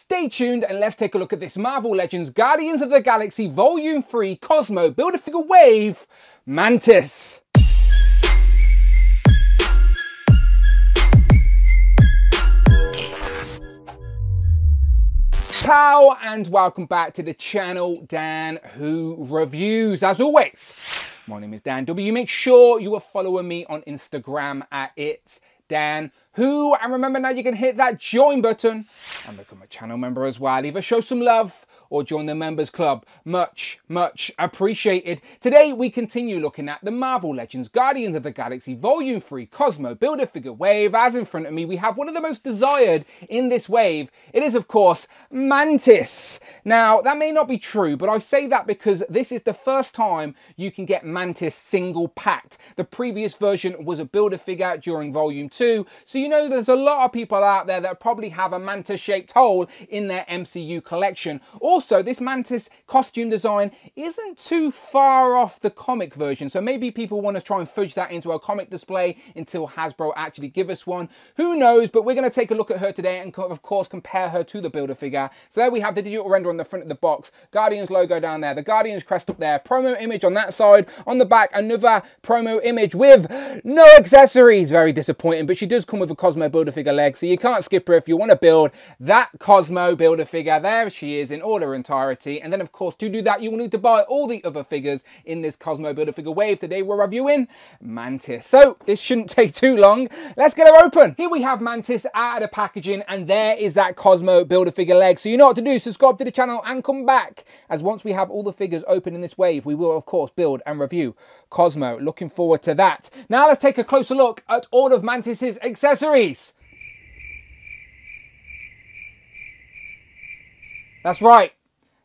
Stay tuned and let's take a look at this Marvel Legends Guardians of the Galaxy Volume 3 Cosmo Build-A-Figure Wave Mantis. Ciao and welcome back to the channel, Dan Who Reviews. As always, my name is Dan W. Make sure you are following me on Instagram at It's Dan Who, and remember now you can hit that join button and become a channel member as well. Either show some love or join the members club. Much appreciated. Today we continue looking at the Marvel Legends Guardians of the Galaxy Volume 3 Cosmo Build-A-Figure Wave. As in front of me we have one of the most desired in this wave. It is of course Mantis. Now that may not be true, but I say that because this is the first time you can get Mantis single packed. The previous version was a Build-A-Figure during Volume 2, so you know there's a lot of people out there that probably have a Mantis shaped hole in their MCU collection. Also, this Mantis costume design isn't too far off the comic version, so maybe people want to try and fudge that into a comic display until Hasbro actually give us one. Who knows, but we're going to take a look at her today and of course compare her to the Build-A-Figure. So there we have the digital render on the front of the box, Guardians logo down there, the Guardians crest up there, promo image on that side, on the back another promo image with no accessories. Very disappointing, but she does come with a Cosmo Build-A-Figure leg, so you can't skip her if you want to build that Cosmo Build-A-Figure. There she is in all her entirety, and then of course to do that you will need to buy all the other figures in this Cosmo Build-A-Figure wave. Today we're reviewing Mantis, so this shouldn't take too long. Let's get her open. Here we have Mantis out of the packaging, and there is that Cosmo Build-A-Figure leg. So you know what to do, subscribe to the channel and come back, as once we have all the figures open in this wave we will of course build and review Cosmo. Looking forward to that. Now let's take a closer look at all of Mantis's accessories. That's right,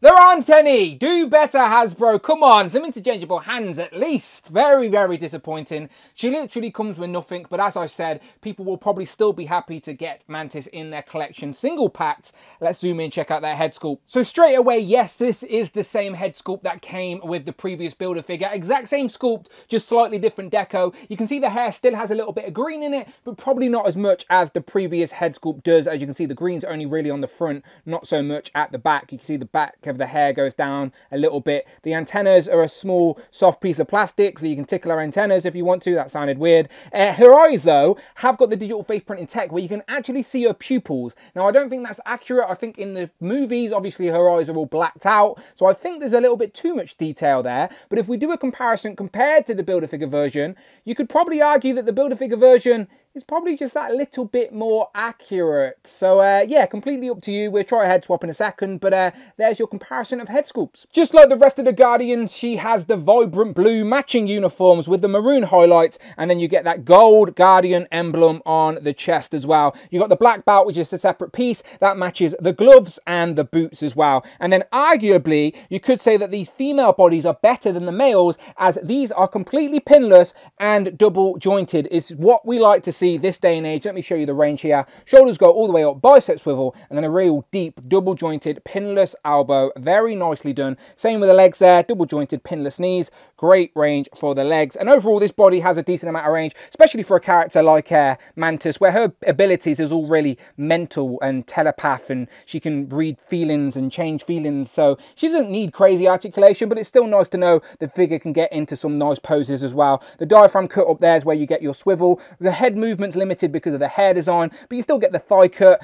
there aren't any. Do better, Hasbro. Come on, some interchangeable hands at least. Very disappointing. She literally comes with nothing, but as I said, people will probably still be happy to get Mantis in their collection single packed. Let's zoom in, check out that head sculpt. So straight away, yes, this is the same head sculpt that came with the previous Build-A-Figure. Exact same sculpt, just slightly different deco. You can see the hair still has a little bit of green in it, but probably not as much as the previous head sculpt does. As you can see, the green's only really on the front, not so much at the back. You can see the back of the hair goes down a little bit. The antennas are a small soft piece of plastic, so you can tickle her antennas if you want to. That sounded weird. Her eyes though have got the digital face printing tech where you can actually see her pupils. Now I don't think that's accurate. I think in the movies obviously her eyes are all blacked out, so I think there's a little bit too much detail there. But if we do a comparison compared to the Build-A-Figure version, you could probably argue that the Build-A-Figure version is probably just that little bit more accurate. So yeah, completely up to you. We'll try a head swap in a second, but there's your comparison of head sculpts. Just like the rest of the Guardians, she has the vibrant blue matching uniforms with the maroon highlights, and then you get that gold Guardian emblem on the chest as well. You got the black belt, which is a separate piece that matches the gloves and the boots as well. And then arguably you could say that these female bodies are better than the males, as these are completely pinless and double jointed. Is what we like to see this day and age. Let me show you the range here. Shoulders go all the way up, bicep swivel, and then a real deep double jointed pinless elbow. Very nicely done. Same with the legs there, double jointed pinless knees. Great range for the legs, and overall this body has a decent amount of range, especially for a character like Mantis, where her abilities is all really mental and telepath, and she can read feelings and change feelings, so she doesn't need crazy articulation, but it's still nice to know the figure can get into some nice poses as well. The diaphragm cut up there is where you get your swivel. The head movement's limited because of the hair design, but you still get the thigh cut.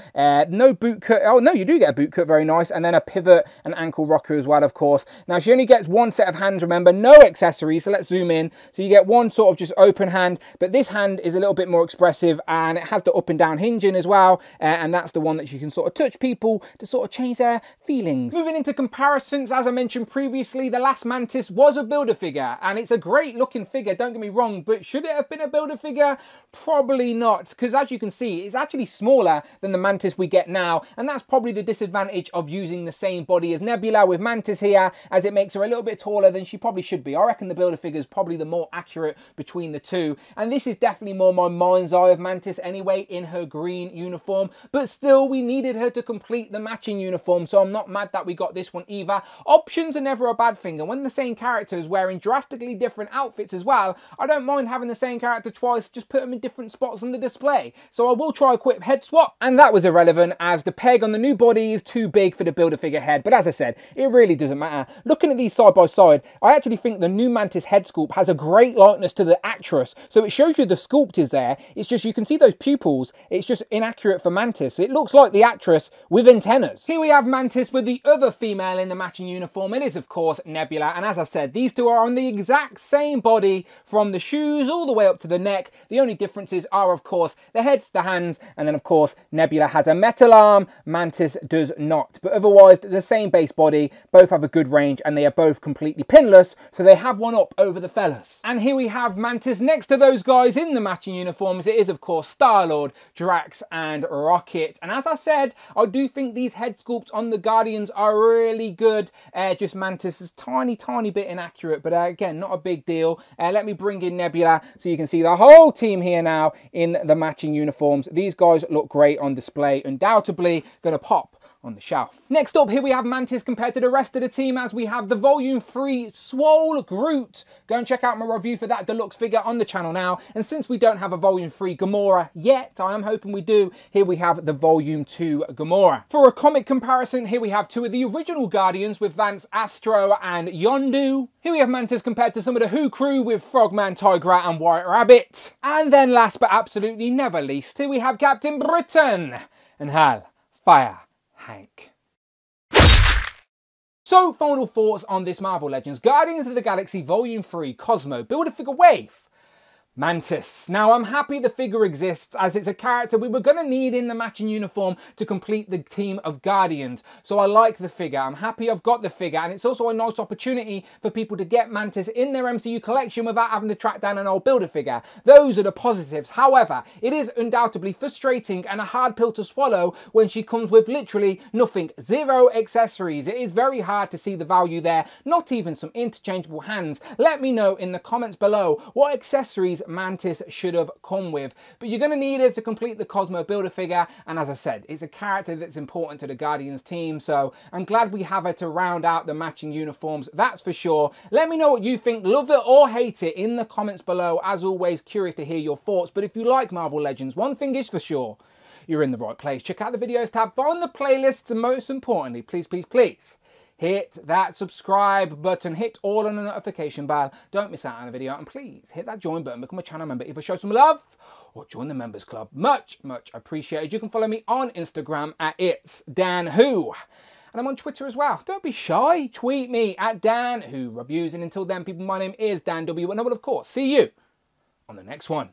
No boot cut. Oh no, you do get a boot cut, very nice, and then a pivot and ankle rocker as well, of course. Now she only gets one set of hands, remember, no accessories, so let's zoom in. So you get one sort of just open hand, but this hand is a little bit more expressive, and it has the up and down hinging as well, and that's the one that you can sort of touch people to sort of change their feelings. Moving into comparisons, as I mentioned previously, the last Mantis was a Build-A-Figure, and it's a great looking figure, don't get me wrong, but should it have been a Build-A-Figure? Probably not, because as you can see, it's actually smaller than the Mantis we get now, and that's probably the disadvantage of using the same body as Nebula with Mantis here, as it makes her a little bit taller than she probably should be. I reckon the Build-A-Figure is probably the more accurate between the two, and this is definitely more my mind's eye of Mantis anyway, in her green uniform, but still we needed her to complete the matching uniform, so I'm not mad that we got this one either. Options are never a bad thing, and when the same character is wearing drastically different outfits as well, I don't mind having the same character twice, just put them in different spots spots on the display. So I will try a quick head swap, and that was irrelevant as the peg on the new body is too big for the Build-A-Figure head. But as I said, it really doesn't matter. Looking at these side by side, I actually think the new Mantis head sculpt has a great likeness to the actress. So it shows you the sculpt is there. It's just, you can see those pupils. It's just inaccurate for Mantis. It looks like the actress with antennas. Here we have Mantis with the other female in the matching uniform. It is, of course, Nebula. And as I said, these two are on the exact same body from the shoes all the way up to the neck. The only differences are, of course, the heads, the hands, and then, of course, Nebula has a metal arm. Mantis does not. But otherwise, the same base body. Both have a good range, and they are both completely pinless. So they have one up over the fellas. And here we have Mantis next to those guys in the matching uniforms. It is, of course, Star-Lord, Drax, and Rocket. And as I said, I do think these head sculpts on the Guardians are really good. Just Mantis is tiny bit inaccurate, but again, not a big deal. Let me bring in Nebula so you can see the whole team here now in the matching uniforms. These guys look great on display. Undoubtedly going to pop on the shelf. Next up, here we have Mantis compared to the rest of the team as we have the Volume 3 Swole Groot. Go and check out my review for that deluxe figure on the channel now. And since we don't have a Volume 3 Gamora yet, I am hoping we do, here we have the Volume 2 Gamora. For a comic comparison, here we have two of the original Guardians with Vance Astro and Yondu. Here we have Mantis compared to some of the Who crew with Frogman, Tigra and White Rabbit. And then last but absolutely never least, here we have Captain Britain and Hal Fire Hank. So, final thoughts on this Marvel Legends Guardians of the Galaxy Volume 3 Cosmo Build-A-Figure Wave. Mantis. Now, I'm happy the figure exists as it's a character we were going to need in the matching uniform to complete the team of Guardians. So I like the figure. I'm happy I've got the figure, and it's also a nice opportunity for people to get Mantis in their MCU collection without having to track down an old Build-A-Figure. Those are the positives. However, it is undoubtedly frustrating and a hard pill to swallow when she comes with literally nothing, zero accessories. It is very hard to see the value there, not even some interchangeable hands. Let me know in the comments below what accessories Mantis should have come with, but you're going to need it to complete the Cosmo Build-A-Figure, and as I said, it's a character that's important to the Guardians team, so I'm glad we have her to round out the matching uniforms, that's for sure. Let me know what you think, love it or hate it, in the comments below. As always, curious to hear your thoughts, but if you like Marvel Legends, one thing is for sure, you're in the right place. Check out the videos tab, find the playlists, and most importantly, please, hit that subscribe button, hit all on the notification bell, don't miss out on a video, and please hit that join button, become a channel member if I show some love, or join the members club. Much appreciated. You can follow me on Instagram at itsdanwho. And I'm on Twitter as well. Don't be shy, tweet me at DanWhoReviews, and until then, people, my name is Dan W, and I will of course see you on the next one.